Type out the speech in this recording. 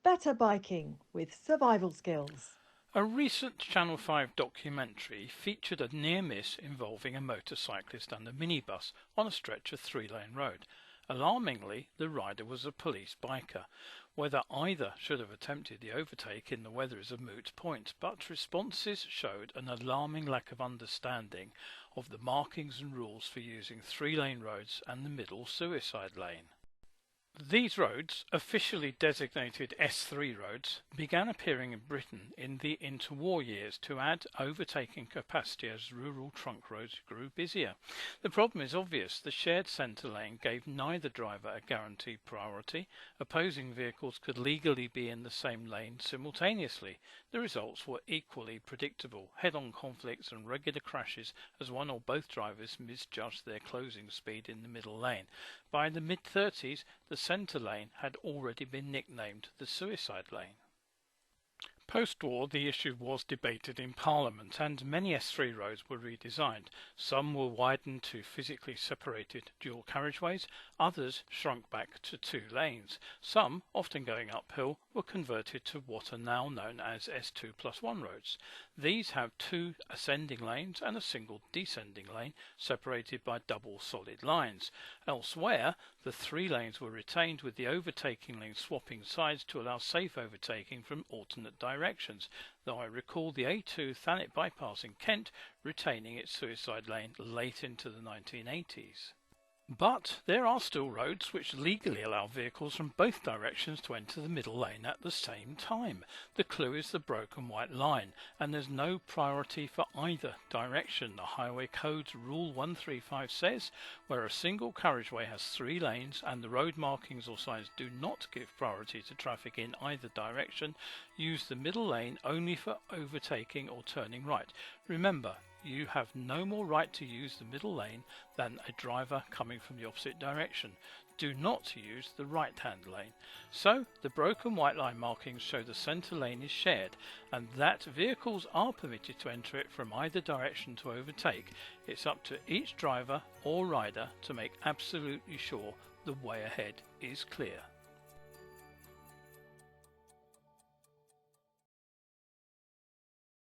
Better biking with survival skills. A recent Channel 5 documentary featured a near miss involving a motorcyclist and a minibus on a stretch of three-lane road. Alarmingly, the rider was a police biker. Whether either should have attempted the overtake in the weather is a moot point, but responses showed an alarming lack of understanding of the markings and rules for using three-lane roads and the middle suicide lane. These roads, officially designated S3 roads, began appearing in Britain in the interwar years to add overtaking capacity as rural trunk roads grew busier. The problem is obvious. The shared centre lane gave neither driver a guaranteed priority. Opposing vehicles could legally be in the same lane simultaneously. The results were equally predictable: head-on conflicts and regular crashes as one or both drivers misjudged their closing speed in the middle lane. By the mid-30s, the centre lane had already been nicknamed the suicide lane. Post-war, the issue was debated in Parliament and many S3 roads were redesigned. Some were widened to physically separated dual carriageways, others shrunk back to two lanes. Some, often going uphill, were converted to what are now known as S2+1 roads. These have two ascending lanes and a single descending lane separated by double solid lines. Elsewhere, the three lanes were retained with the overtaking lane swapping sides to allow safe overtaking from alternate directions, though I recall the A2 Thanet bypass in Kent retaining its suicide lane late into the 1980s. But there are still roads which legally allow vehicles from both directions to enter the middle lane at the same time. The clue is the broken white line, and there's no priority for either direction. The Highway Code's Rule 135 says where a single carriageway has three lanes and the road markings or signs do not give priority to traffic in either direction, use the middle lane only for overtaking or turning right. Remember, you have no more right to use the middle lane than a driver coming from the opposite direction. Do not use the right-hand lane. So, the broken white line markings show the centre lane is shared and that vehicles are permitted to enter it from either direction to overtake. It's up to each driver or rider to make absolutely sure the way ahead is clear.